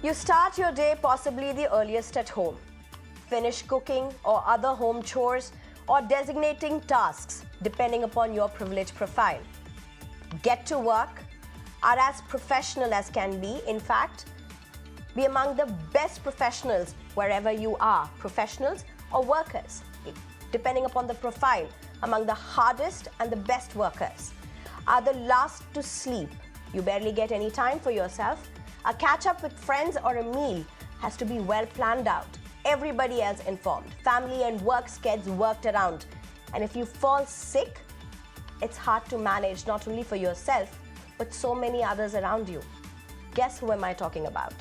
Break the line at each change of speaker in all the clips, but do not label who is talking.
You start your day possibly the earliest at home. Finish cooking or other home chores or designating tasks depending upon your privilege profile. Get to work, are as professional as can be. In fact, be among the best professionals wherever you are, professionals or workers, depending upon the profile, among the hardest and the best workers. Are the last to sleep. You barely get any time for yourself. A catch up with friends or a meal has to be well planned out. Everybody else informed. Family and work schedules worked around. And if you fall sick, it's hard to manage not only for yourself, but so many others around you. Guess who am I talking about?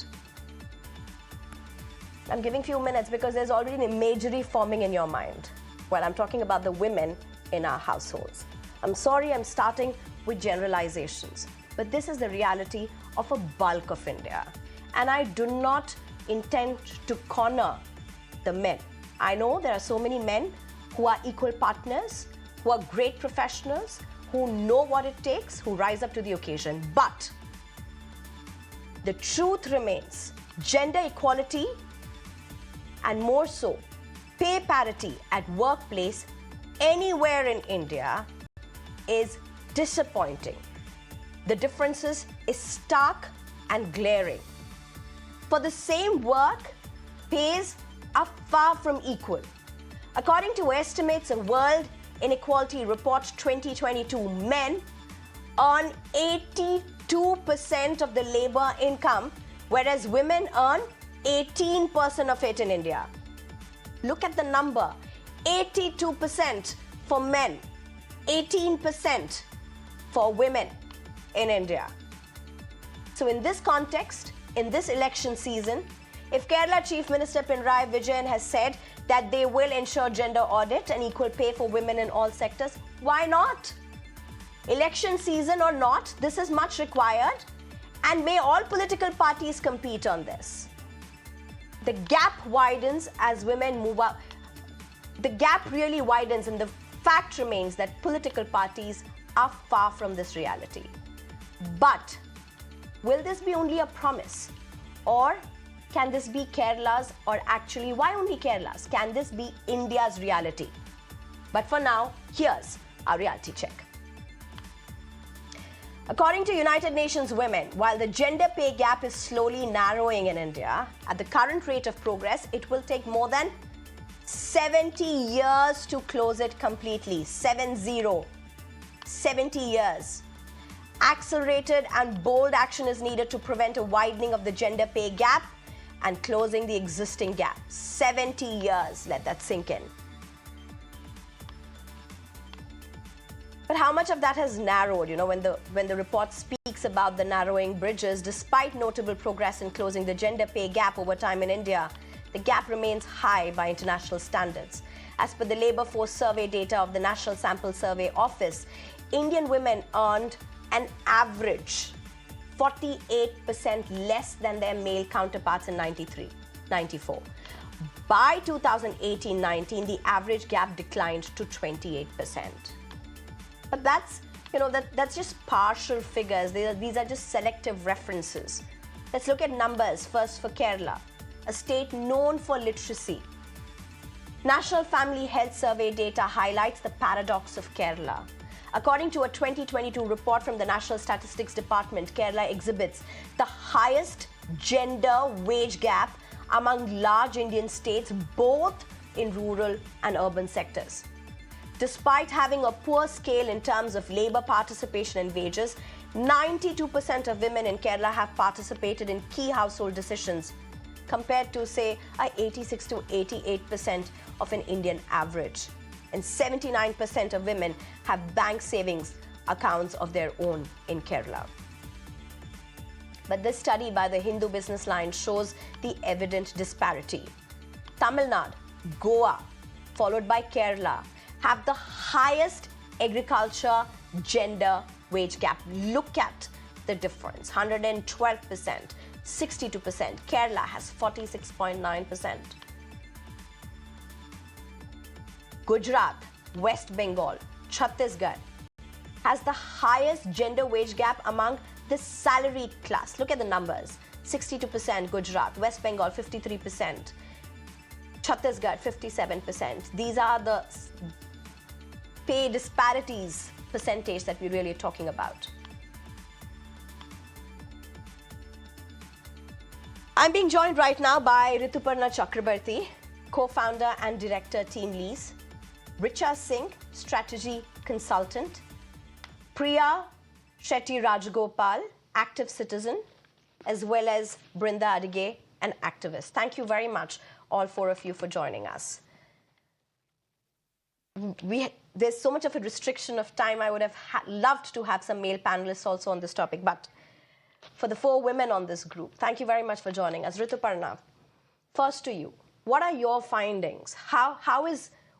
I'm giving few minutes because there's already an imagery forming in your mind. Well, I'm talking about the women in our households. I'm sorry I'm starting with generalizations, but this is the reality of a bulk of India. And I do not intend to corner the men. I know there are so many men who are equal partners, who are great professionals, who know what it takes, who rise up to the occasion. But the truth remains, gender equality and more so, pay parity at workplace anywhere in India is disappointing. The differences is stark and glaring. For the same work, pays are far from equal. According to estimates of World Inequality Report 2022, men earn 82% of the labor income, whereas women earn 18% of it in India. Look at the number, 82% for men, 18% for women in India. So in this context, in this election season, if Kerala Chief Minister Pinarayi Vijayan has said that they will ensure gender audit and equal pay for women in all sectors, why not? Election season or not, this is much required, and may all political parties compete on this. The gap widens as women move up. The gap really widens, and the fact remains that political parties are far from this reality. But will this be only a promise? Or can this be Kerala's, or actually, why only Kerala's? Can this be India's reality? But for now, here's our reality check. According to United Nations Women, while the gender pay gap is slowly narrowing in India, at the current rate of progress, it will take more than 70 years to close it completely. 70 years. Accelerated and bold action is needed to prevent a widening of the gender pay gap and closing the existing gap. 70 years. Let that sink in. But how much of that has narrowed? You know, when the report speaks about the narrowing bridges, despite notable progress in closing the gender pay gap over time in India, the gap remains high by international standards. As per the Labour Force Survey data of the National Sample Survey Office, Indian women earned an average 48% less than their male counterparts in 94. By 2018-19, the average gap declined to 28%. But that's just partial figures. These are just selective references. Let's look at numbers first for Kerala, a state known for literacy. National Family Health Survey data highlights the paradox of Kerala. According to a 2022 report from the National Statistics Department, Kerala exhibits the highest gender wage gap among large Indian states, both in rural and urban sectors. Despite having a poor scale in terms of labor participation and wages, 92% of women in Kerala have participated in key household decisions, compared to, say, 86 to 88% of an Indian average. And 79% of women have bank savings accounts of their own in Kerala. But this study by the Hindu Business Line shows the evident disparity. Tamil Nadu, Goa, followed by Kerala, have the highest agriculture gender wage gap. Look at the difference, 112%, 62%. Kerala has 46.9%. Gujarat, West Bengal, Chhattisgarh has the highest gender wage gap among the salaried class. Look at the numbers. 62% Gujarat, West Bengal 53%, Chhattisgarh 57%. These are the pay disparities percentage that we're really talking about. I'm being joined right now by Rituparna Chakraborty, co-founder and director Teamlease, Richa Sing, strategy consultant, Priya Shetty Rajagopal, active citizen, as well as Brinda Adige, an activist. Thank you very much, all four of you, for joining us. There's so much of a restriction of time. I would have loved to have some male panelists also on this topic, but for the four women on this group, thank you very much for joining us. Rituparna, first to you. What are your findings?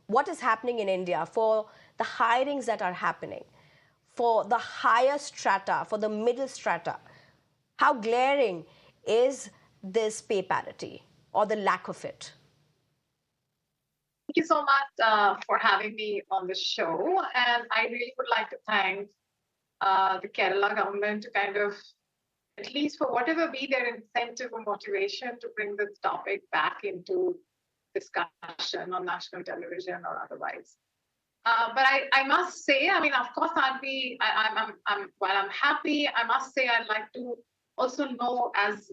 What is happening in India for the hirings that are happening, for the higher strata, for the middle strata? How glaring is this pay parity or the lack of it?
Thank you so much for having me on the show. And I really would like to thank the Kerala government to kind of, at least for whatever be their incentive or motivation, to bring this topic back into discussion on national television or otherwise. But I must say, I mean, of course, while I'm happy, I must say I'd like to also know as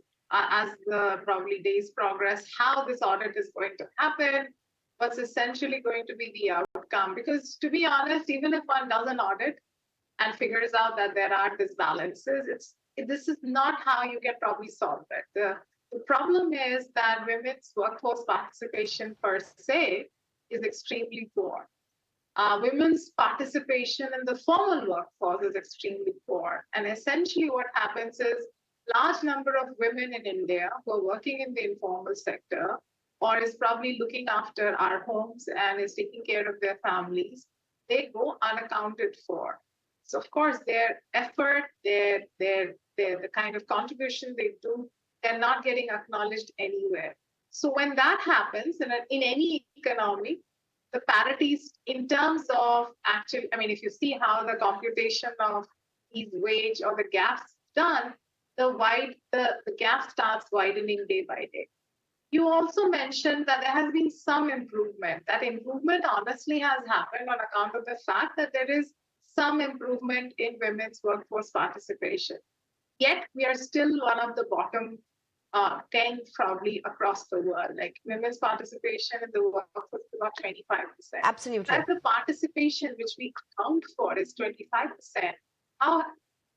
the probably days progress, how this audit is going to happen, what's essentially going to be the outcome. Because to be honest, even if one does an audit and figures out that there are disbalances, this is not how you can probably solve it. The problem is that women's workforce participation per se is extremely poor. Women's participation in the formal workforce is extremely poor. And essentially what happens is large number of women in India who are working in the informal sector or is probably looking after our homes and is taking care of their families, they go unaccounted for. So of course, their effort, the kind of contribution they do, they're not getting acknowledged anywhere. So when that happens in any economy, the parities in terms of actually, I mean, if you see how the computation of these wage or the gaps done, the gap starts widening day by day. You also mentioned that there has been some improvement. That improvement honestly has happened on account of the fact that there is some improvement in women's workforce participation. Yet we are still one of the bottom 10 probably across the world. Like women's participation in the workforce is about 25%.
Absolutely.
As the participation which we account for is 25%, how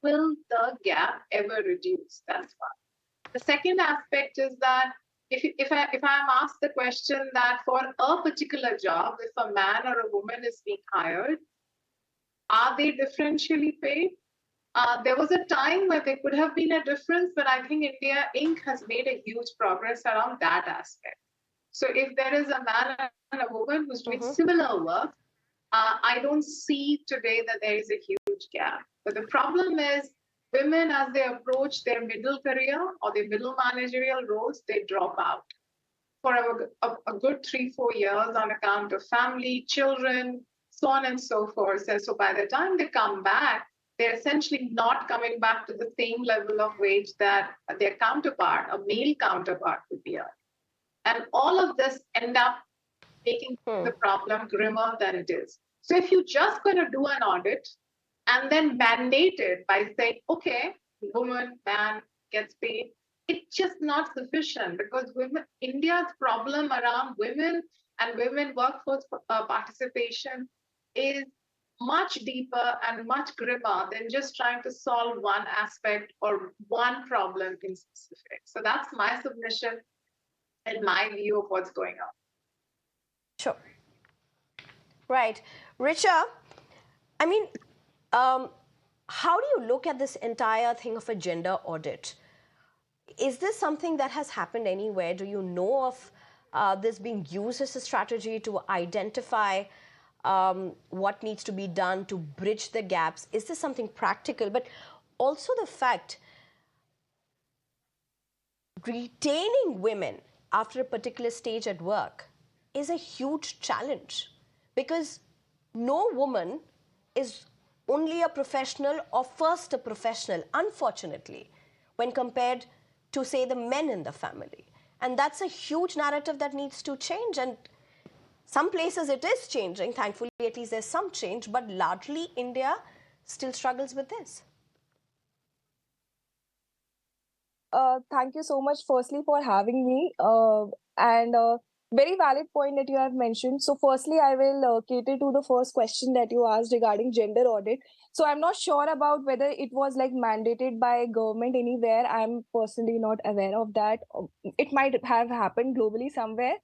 will the gap ever reduce? That's one. The second aspect is that if I'm asked the question that for a particular job, if a man or a woman is being hired, are they differentially paid? There was a time where there could have been a difference, but I think India Inc. has made a huge progress around that aspect. So if there is a man and a woman who's doing similar work, I don't see today that there is a huge gap. But the problem is women, as they approach their middle career or their middle managerial roles, they drop out for a good 3-4 years on account of family, children, so on and so forth. So by the time they come back, they're essentially not coming back to the same level of wage that their counterpart, a male counterpart, would be earning. And all of this end up making the problem grimmer than it is. So if you're just going to do an audit and then mandate it by saying, okay, woman, man gets paid, it's just not sufficient, because India's problem around women and women workforce participation is much deeper and much grimmer than just trying to solve one aspect or one problem in specific. So that's my submission and my view of what's going on.
Sure. Right. Richa, I mean, how do you look at this entire thing of a gender audit? Is this something that has happened anywhere? Do you know of this being used as a strategy to identify what needs to be done to bridge the gaps? Is this something practical? But also the fact, retaining women after a particular stage at work is a huge challenge, because no woman is only a professional or first a professional, unfortunately, when compared to, say, the men in the family. And that's a huge narrative that needs to change. And some places it is changing. Thankfully, at least there's some change. But largely, India still struggles with this.
Thank you so much, firstly, for having me. And very valid point that you have mentioned. So, firstly, I will cater to the first question that you asked regarding gender audit. So, I'm not sure about whether it was like mandated by government anywhere. I'm personally not aware of that. It might have happened globally somewhere,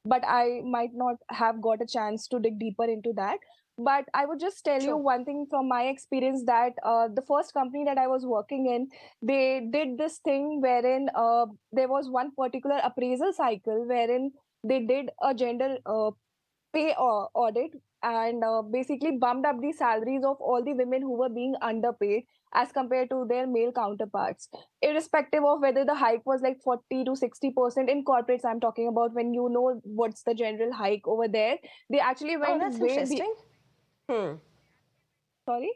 but I might not have got a chance to dig deeper into that. But I would just tell you
Sure.
one thing from my experience that the first company that I was working in, they did this thing wherein there was one particular appraisal cycle wherein they did a gender pay audit and basically bumped up the salaries of all the women who were being underpaid as compared to their male counterparts, irrespective of whether the hike was like 40 to 60% in corporates. I'm talking about, when you know what's the general hike over there, they actually
Oh,
went
that's
way
interesting.
sorry,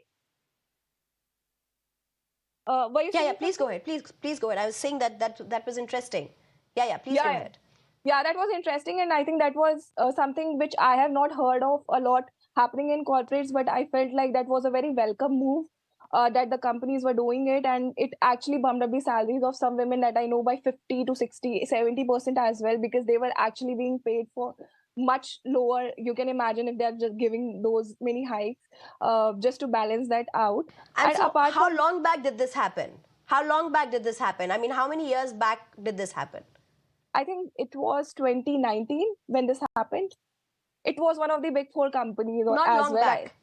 were you
Yeah, yeah,
saying
please
something?
go ahead. Please go ahead. I was saying that was interesting. Yeah, yeah, please go
Yeah,
ahead.
yeah, that was interesting, and I think that was something which I have not heard of a lot happening in corporates, but I felt like that was a very welcome move, that the companies were doing it, and it actually bumped up the salaries of some women that I know by 50 to 60, 70% as well, because they were actually being paid for much lower. You can imagine if they're just giving those many hikes just to balance that out.
And
And
so,
apart
how
from,
long back did this happen? How long back did this happen? I mean, how many years back did this happen?
I think it was 2019 when this happened. It was one of the big four companies
Not
as
long
well. I
back.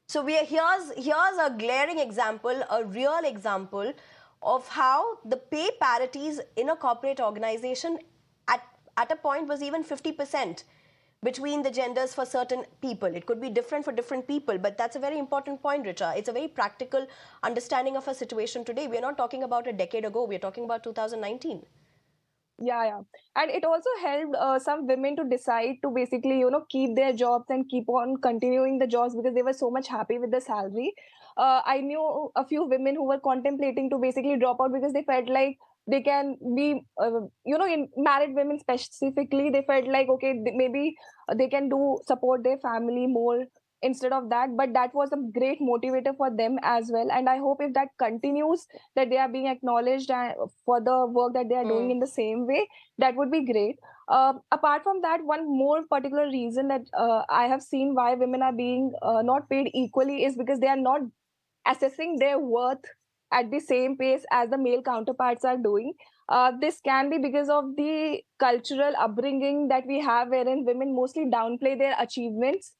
So here's a glaring example, a real example of how the pay parities in a corporate organization at at a point was even 50% between the genders for certain people. It could be different for different people, but that's a very important point, Richa. It's a very practical understanding of a situation today. We're not talking about a decade ago, we're talking about 2019.
Yeah. And it also helped some women to decide to basically, keep their jobs and keep on continuing the jobs because they were so much happy with the salary. I knew a few women who were contemplating to basically drop out because they felt like they can be, in married women specifically, they felt like, okay, maybe they can do support their family more instead of that. But that was a great motivator for them as well. And I hope if that continues, that they are being acknowledged for the work that they are doing in the same way, that would be great. Apart from that, one more particular reason that I have seen why women are being not paid equally is because they are not assessing their worth at the same pace as the male counterparts are doing. This can be because of the cultural upbringing that we have, wherein women mostly downplay their achievements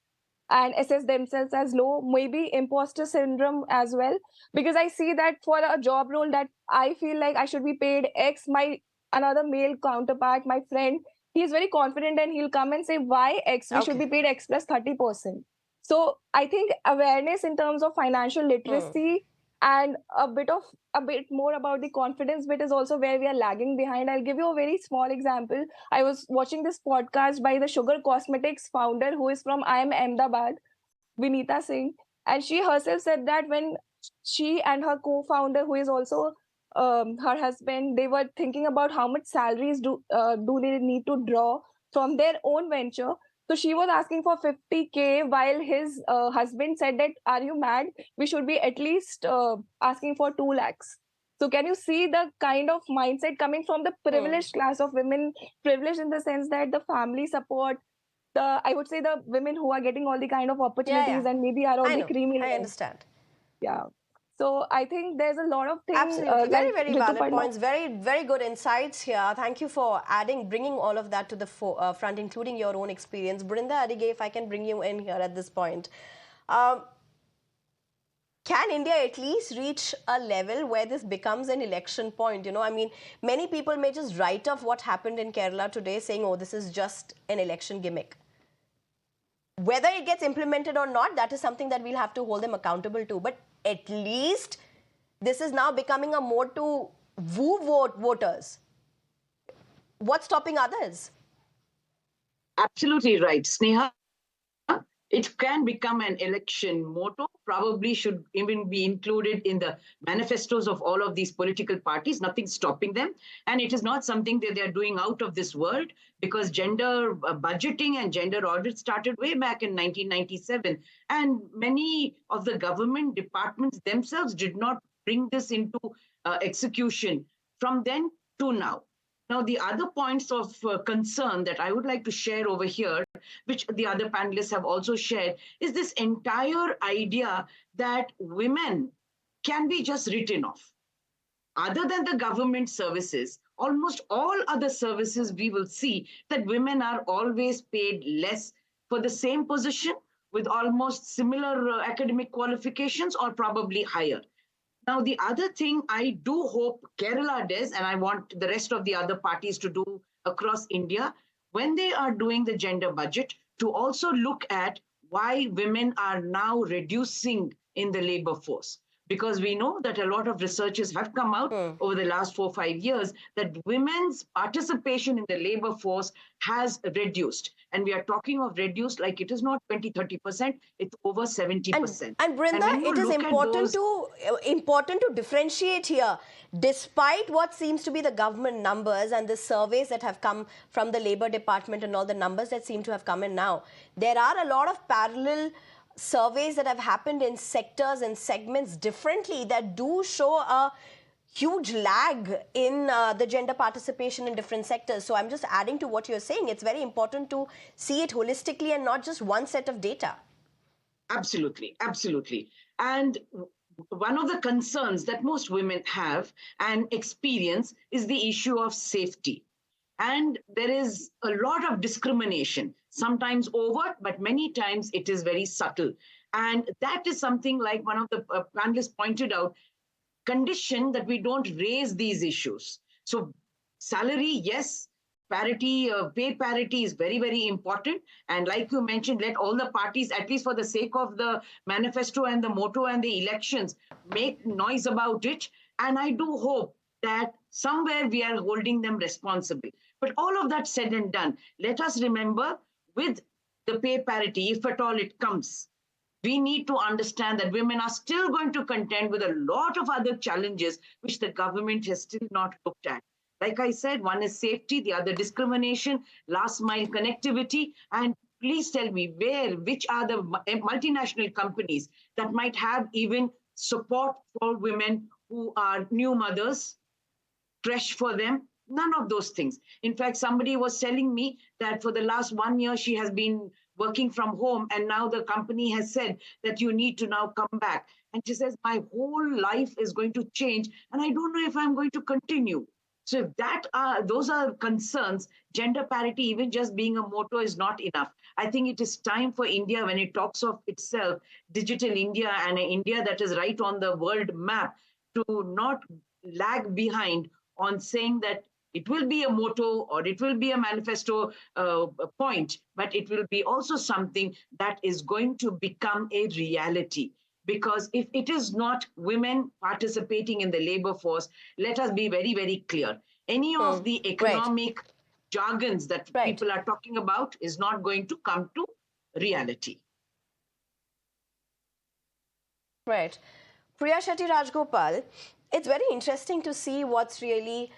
and assess themselves as low, maybe imposter syndrome as well. Because I see that for a job role that I feel like I should be paid X, my another male counterpart, my friend, he's very confident and he'll come and say, why X? We should
Okay.
be paid X plus 30%. So I think awareness in terms of financial literacy and a bit more about the confidence bit is also where we are lagging behind. I'll give you a very small example. I was watching this podcast by the Sugar Cosmetics founder who is from I am Ahmedabad, Vinita Singh, and she herself said that when she and her co-founder, who is also her husband, they were thinking about how much salaries do they need to draw from their own venture. So she was asking for 50K, while his husband said that, "Are you mad? We should be at least asking for 2 lakhs." So can you see the kind of mindset coming from the privileged class of women, privileged in the sense that the family support, the, I would say, the women who are getting all the kind of
Yeah, yeah.
opportunities and maybe are on
I
the
know.
creamy
I
line.
understand.
Yeah. So I think there's a lot of things
Absolutely. Very,
like
very valid
Rituparna.
points. Very, very good insights here. Thank you for bringing all of that to the front, including your own experience. Brinda Adige, if I can bring you in here at this point. Um, can India at least reach a level where this becomes an election point? I mean, many people may just write off what happened in Kerala today saying, oh, this is just an election gimmick. Whether it gets implemented or not, that is something that we'll have to hold them accountable to. But at least this is now becoming a mode to woo voters. What's stopping others?
Absolutely right, Sneha. It can become an election motto, probably should even be included in the manifestos of all of these political parties. Nothing's stopping them. And it is not something that they're doing out of this world, because gender budgeting and gender audit started way back in 1997. And many of the government departments themselves did not bring this into execution from then to now. Now, the other points of concern that I would like to share over here, which the other panelists have also shared, is this entire idea that women can be just written off. Other than the government services, almost all other services, we will see that women are always paid less for the same position with almost similar academic qualifications or probably higher. Now, the other thing I do hope Kerala does, and I want the rest of the other parties to do across India, when they are doing the gender budget, to also look at why women are now reducing in the labor force. Because we know that a lot of researchers have come out over the last 4-5 years that women's participation in the labor force has reduced. And we are talking of reduced like it is not 20-30%, it's over 70%.
And Brinda, it is important to differentiate here. Despite what seems to be the government numbers and the surveys that have come from the Labour Department and all the numbers that seem to have come in now, there are a lot of parallel surveys that have happened in sectors and segments differently that do show a huge lag in the gender participation in different sectors. So I'm just adding to what you're saying. It's very important to see it holistically and not just one set of data.
Absolutely, absolutely. And one of the concerns that most women have and experience is the issue of safety. And there is a lot of discrimination, sometimes overt, but many times it is very subtle. And that is something like one of the panelists pointed out, condition that we don't raise these issues. So salary, yes, parity, pay parity is very, very important. And like you mentioned, let all the parties, at least for the sake of the manifesto and the motto and the elections, make noise about it. And I do hope that somewhere we are holding them responsible. But all of that said and done, let us remember, with the pay parity, if at all it comes, we need to understand that women are still going to contend with a lot of other challenges which the government has still not looked at. Like I said, one is safety, the other discrimination, last mile connectivity. And please tell me which are the multinational companies that might have even support for women who are new mothers, fresh for them? None of those things. In fact, somebody was telling me that for the last 1 year, she has been working from home, and now the company has said that you need to now come back. And she says, my whole life is going to change, and I don't know if I'm going to continue. So if those are concerns, gender parity, even just being a motto, is not enough. I think it is time for India, when it talks of itself, digital India, and an India that is right on the world map, to not lag behind on saying that it will be a motto or it will be a manifesto point, but it will be also something that is going to become a reality. Because if it is not women participating in the labor force, let us be very, very clear. Any of the economic jargons that people are talking about is not going to come to reality.
Right. Priya Shetty Rajgopal, it's very interesting to see what's really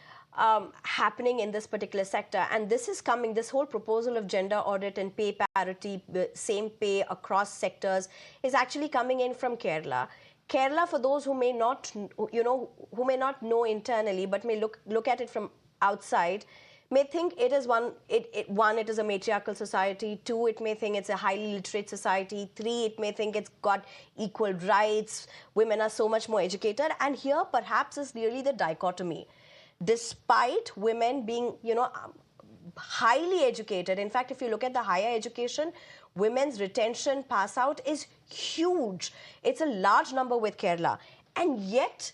happening in this particular sector. And this is coming, this whole proposal of gender audit and pay parity, same pay across sectors, is actually coming in from Kerala. Kerala, for those who may not, who may not know internally, but may look at it from outside, may think it is one, it is a matriarchal society. 2, it may think it's a highly literate society. 3, it may think it's got equal rights. Women are so much more educated. And here, perhaps, is really the dichotomy. Despite women being, highly educated, in fact, if you look at the higher education, women's retention pass out is huge. It's a large number with Kerala. And yet,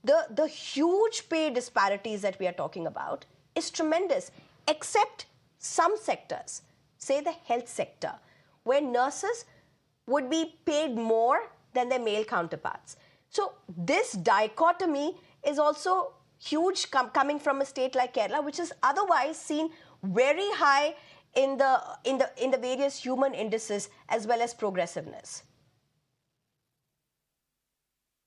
the huge pay disparities that we are talking about is tremendous, except some sectors, say the health sector, where nurses would be paid more than their male counterparts. So this dichotomy is also huge coming from a state like Kerala, which is otherwise seen very high in the various human indices as well as progressiveness?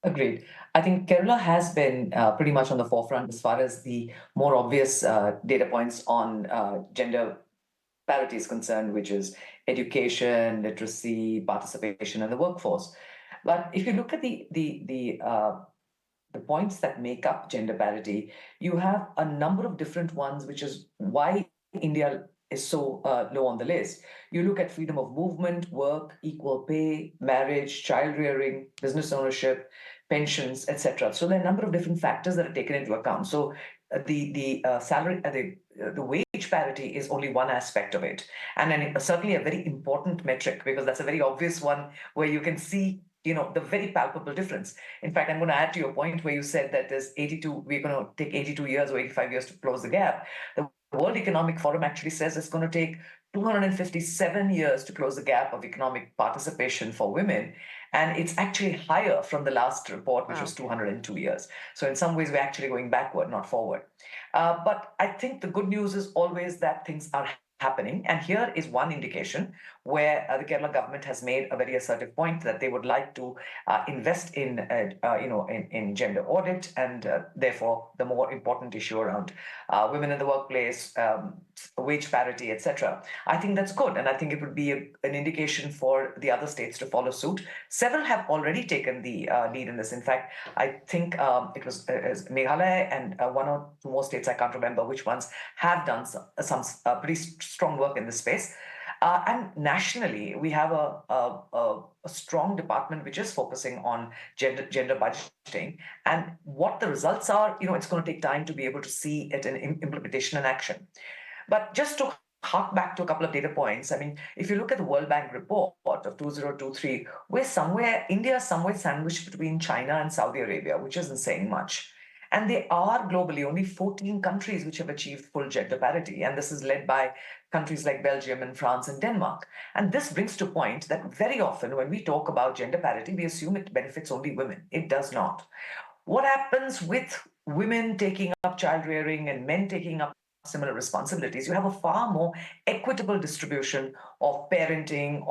Agreed. I think Kerala has been pretty much on the forefront as far as the more obvious data points on gender parity is concerned, which is education, literacy, participation in the workforce. But if you look at the points that make up gender parity, you have a number of different ones, which is why India is so low on the list. You look at freedom of movement, work, equal pay, marriage, child rearing, business ownership, pensions, etc. So there are a number of different factors that are taken into account. So the salary, the wage parity is only one aspect of it, and then certainly a very important metric, because that's a very obvious one where you can see the very palpable difference. In fact, I'm going to add to your point where you said that there's 82, we're going to take 82 years or 85 years to close the gap. The World Economic Forum actually says it's going to take 257 years to close the gap of economic participation for women. And it's actually higher from the last report, which was 202 years. So in some ways, we're actually going backward, not forward. But I think the good news is always that things are happening. And here is one indication where the Kerala government has made a very assertive point that they would like to invest in gender audit, and therefore the more important issue around women in the workplace, wage parity, etc. I think that's good, and I think it would be an indication for the other states to follow suit. Several have already taken the lead in this. In fact, I think it was Meghalaya and one or two more states, I can't remember which ones, have done some pretty strong work in this space. And nationally, we have a strong department which is focusing on gender budgeting. And what the results are, it's going to take time to be able to see it in implementation and action. But just to hark back to a couple of data points, I mean, if you look at the World Bank report of 2023, India is somewhere sandwiched between China and Saudi Arabia, which isn't saying much. And there are globally only 14 countries which have achieved full gender parity. And this is led by countries like Belgium and France and Denmark. And this brings to point that very often when we talk about gender parity, we assume it benefits only women. It does not. What happens with women taking up child rearing and men taking up similar responsibilities? You have a far more equitable distribution of parenting,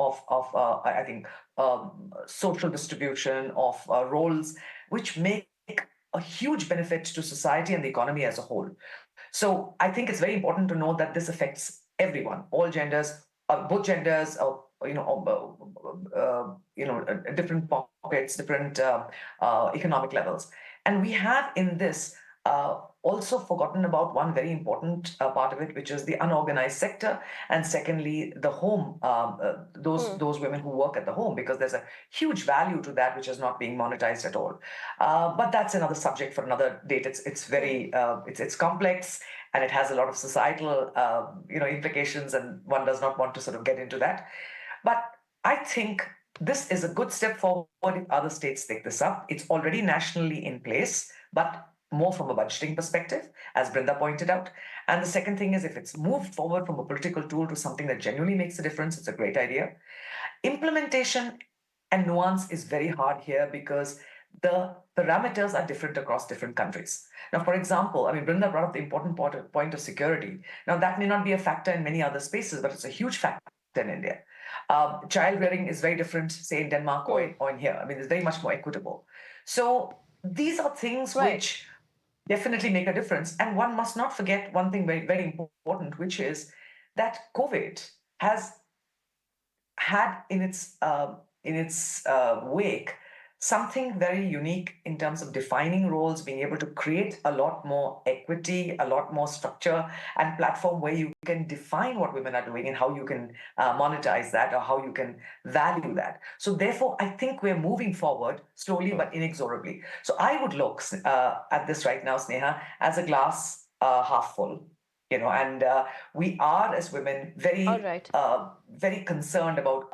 I think, social distribution of roles, which make a huge benefit to society and the economy as a whole. So I think it's very important to know that this affects everyone, all genders, both genders, different pockets, different economic levels. And we have in this also forgotten about one very important part of it, which is the unorganized sector, and secondly, the home, those women who work at the home, because there's a huge value to that which is not being monetized at all. But that's another subject for another date. It's very it's complex, and it has a lot of societal implications, and one does not want to sort of get into that. But I think this is a good step forward if other states take this up. It's already nationally in place, but more from a budgeting perspective, as Brinda pointed out. And the second thing is, if it's moved forward from a political tool to something that genuinely makes a difference, it's a great idea. Implementation and nuance is very hard here because the parameters are different across different countries. Now, for example, I mean, Brinda brought up the important point of security. Now, that may not be a factor in many other spaces, but it's a huge factor in India. Child rearing is very different, say, in Denmark or in here. I mean, it's very much more equitable. So these are things which definitely make a difference. And one must not forget one thing very, very important, which is that COVID has had in its wake something very unique in terms of defining roles, being able to create a lot more equity, a lot more structure and platform where you can define what women are doing and how you can monetize that or how you can value that. So therefore, I think we're moving forward slowly but inexorably. So I would look at this right now, Sneha, as a glass half full. And we are as women very concerned about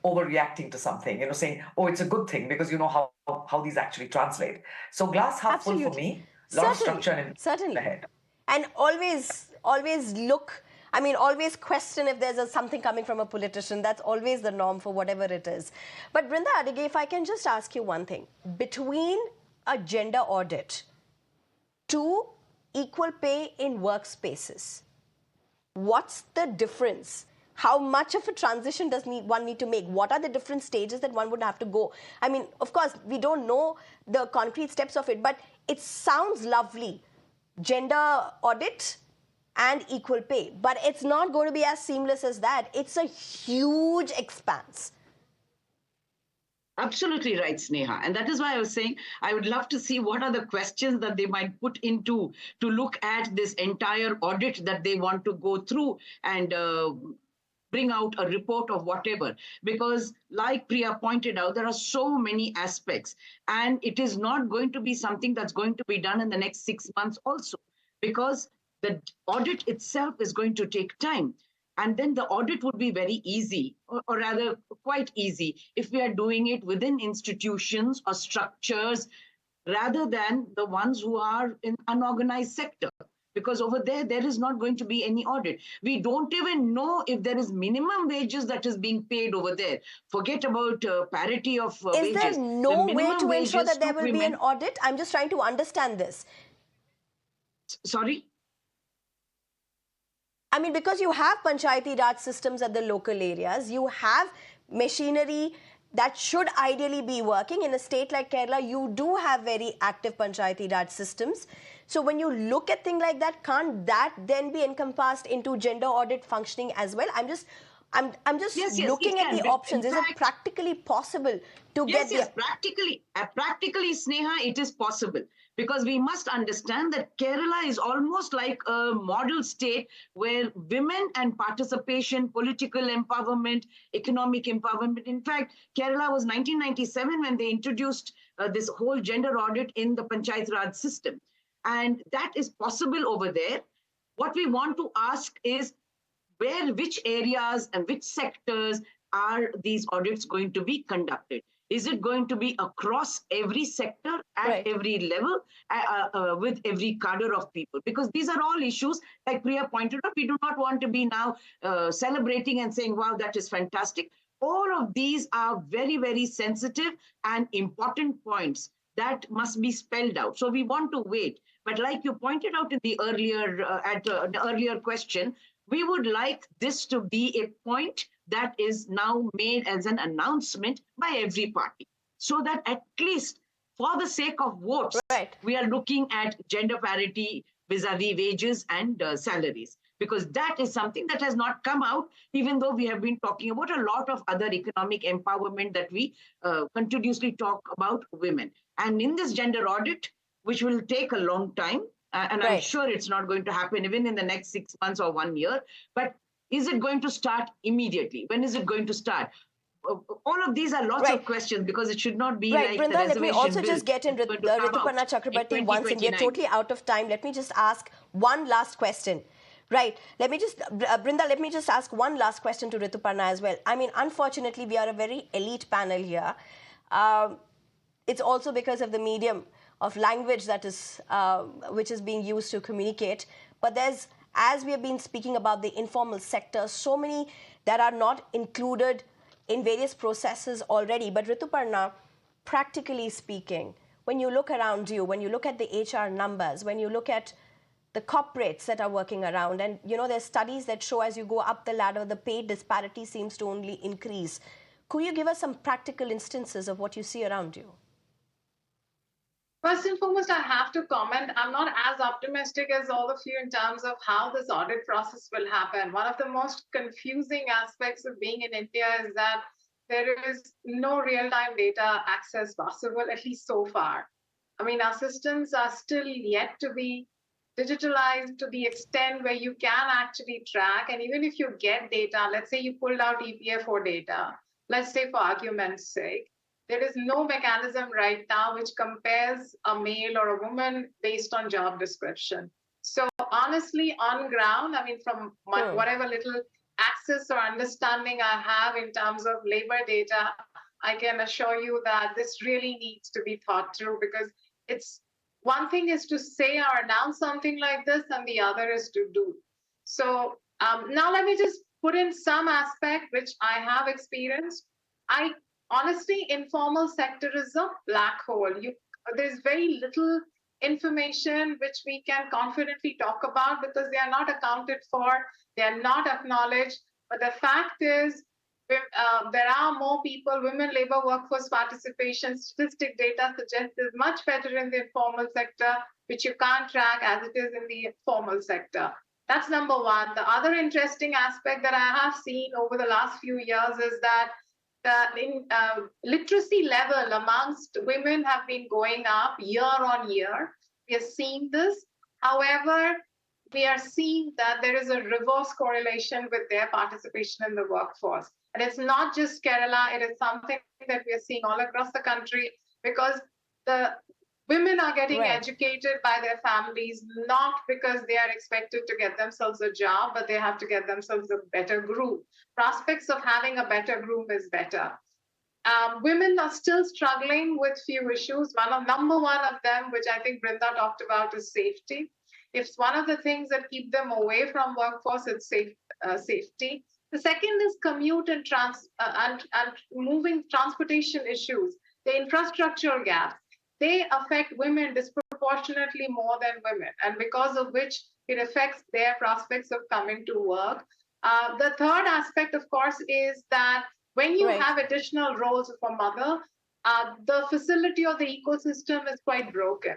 overreacting to something, saying, oh, it's a good thing because how these actually translate. So glass half full for me, a lot of structure and ahead.
And always look, always question if there's something coming from a politician. That's always the norm for whatever it is. But Brinda Adige, if I can just ask you one thing. Between a gender audit to equal pay in workspaces, what's the difference how much of a transition does one need to make? What are the different stages that one would have to go? I mean, of course, we don't know the concrete steps of it, but it sounds lovely. Gender audit and equal pay. But it's not going to be as seamless as that. It's a huge expanse.
Absolutely right, Sneha. And that is why I was saying I would love to see what are the questions that they might put into to look at this entire audit that they want to go through and bring out a report of whatever. Because, like Priya pointed out, there are so many aspects, and it is not going to be something that's going to be done in the next 6 months, also, because the audit itself is going to take time. And then the audit would be very easy, or rather quite easy, if we are doing it within institutions or structures rather than the ones who are in unorganized sector. Because over there is not going to be any audit. We don't even know if there is minimum wages that is being paid over there. Forget about parity of
Is
wages.
there no way to ensure that there
to
will be an
women.
audit? I'm just trying to understand this.
Sorry?
I mean, because you have Panchayati Raj systems at the local areas, you have machinery that should ideally be working. In a state like Kerala, you do have very active Panchayati Raj systems. So when you look at things like that, can't that then be encompassed into gender audit functioning as well? I'm just
Yes,
looking
it
at the
can.
options.
In
Is it
fact,
practically possible to
yes,
get the...
practically, Sneha, it is possible, because we must understand that Kerala is almost like a model state where women and participation, political empowerment, economic empowerment. In fact, Kerala was 1997 when they introduced this whole gender audit in the Panchayat Raj system. And that is possible over there. What we want to ask is, which areas and which sectors are these audits going to be conducted? Is it going to be across every sector at
Right.
every level with every cadre of people? Because these are all issues, like Priya pointed out, we do not want to be now celebrating and saying, wow, that is fantastic. All of these are very, very sensitive and important points that must be spelled out. So we want to wait. But like you pointed out in the earlier question, we would like this to be a point that is now made as an announcement by every party, so that at least for the sake of votes,
Right.
we are looking at gender parity vis-a-vis wages and salaries, because that is something that has not come out, even though we have been talking about a lot of other economic empowerment that we continuously talk about women. And in this gender audit, which will take a long time, and I'm
Right.
sure it's not going to happen even in the next 6 months or 1 year. But is it going to start immediately? When is it going to start? All of these are lots
Right.
of questions, because it should not be
Right,
like the
Brinda, let me
reservation
also
bill
just get in
that's going to come out
Rituparna
in
Chakraborty once, and we are
2029.
totally out of time. Let me just ask one last question. Right, let me just, Brinda, let me just ask one last question to Rituparna as well. I mean, unfortunately, we are a very elite panel here. It's also because of the medium of language that is, which is being used to communicate. But there's, as we have been speaking about the informal sector, so many that are not included in various processes already. But Rituparna, practically speaking, when you look around you, when you look at the HR numbers, when you look at the corporates that are working around, and you know, there's studies that show as you go up the ladder, the pay disparity seems to only increase. Could you give us some practical instances of what you see around you?
First and foremost, I have to comment, I'm not as optimistic as all of you in terms of how this audit process will happen. One of the most confusing aspects of being in India is that there is no real-time data access possible, at least so far. I mean, our systems are still yet to be digitalized to the extent where you can actually track. And even if you get data, let's say you pulled out EPF4 data, let's say for argument's sake, there is no mechanism right now which compares a male or a woman based on job description. So honestly, on ground, I mean, from whatever little access or understanding I have in terms of labor data, I can assure you that this really needs to be thought through, because it's one thing is to say or announce something like this, and the other is to do. So now let me just put in some aspect which I have experienced. Honestly, informal sector is a black hole. There's very little information which we can confidently talk about because they are not accounted for, they are not acknowledged. But the fact is, there are more people, women labor workforce participation, statistic data suggests is much better in the informal sector, which you can't track as it is in the formal sector. That's number one. The other interesting aspect that I have seen over the last few years is that the literacy level amongst women have been going up year on year. We are seeing this. However, we are seeing that there is a reverse correlation with their participation in the workforce. And it's not just Kerala, it is something that we are seeing all across the country, because the women are getting educated by their families, not because they are expected to get themselves a job, but they have to get themselves a better groom. Prospects of having a better groom is better. Women are still struggling with few issues. Number one of them, which I think Brinda talked about, is safety. If one of the things that keep them away from workforce, it's safety. The second is commute and moving transportation issues, the infrastructural gaps. They affect women disproportionately more than women, and because of which it affects their prospects of coming to work. The third aspect, of course, is that when you have additional roles of a mother, the facility or the ecosystem is quite broken.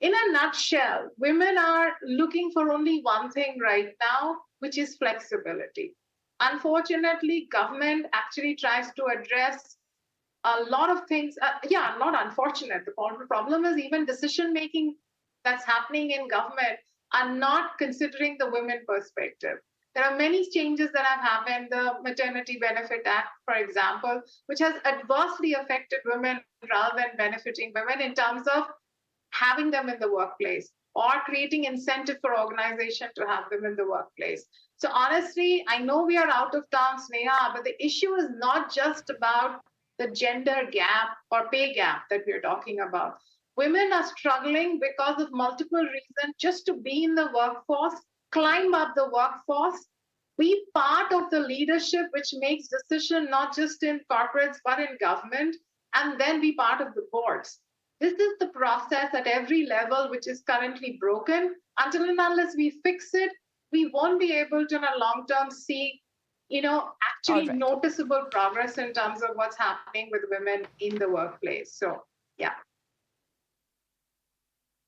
In a nutshell, women are looking for only one thing right now, which is flexibility. Unfortunately, government actually tries to address a lot of things. Not unfortunate. The problem is even decision-making that's happening in government are not considering the women perspective. There are many changes that have happened. The Maternity Benefit Act, for example, which has adversely affected women rather than benefiting women in terms of having them in the workplace or creating incentive for organization to have them in the workplace. So honestly, I know we are out of town, Sneha, but the issue is not just about the gender gap or pay gap that we're talking about. Women are struggling because of multiple reasons just to be in the workforce, climb up the workforce, be part of the leadership which makes decisions not just in corporates but in government, and then be part of the boards. This is the process at every level which is currently broken. Until and unless we fix it, we won't be able to in a long term see actually noticeable progress in terms of what's happening with women in the workplace. So yeah.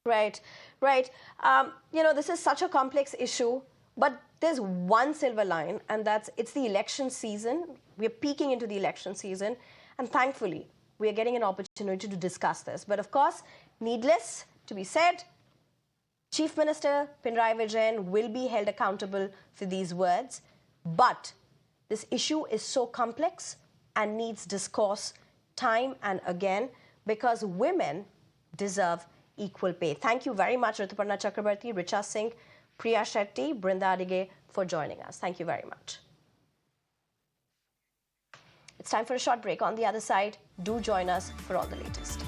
Right. This is such a complex issue, but there's one silver line, and it's the election season. We're peeking into the election season, and thankfully, we are getting an opportunity to discuss this. But of course, needless to be said, Chief Minister Pinarayi Vijayan will be held accountable for these words. But this issue is so complex and needs discourse time and again, because women deserve equal pay. Thank you very much, Rituparna Chakraborty, Richa Sing, Priya Shetty, Brinda Adige, for joining us. Thank you very much. It's time for a short break. On the other side, do join us for all the latest.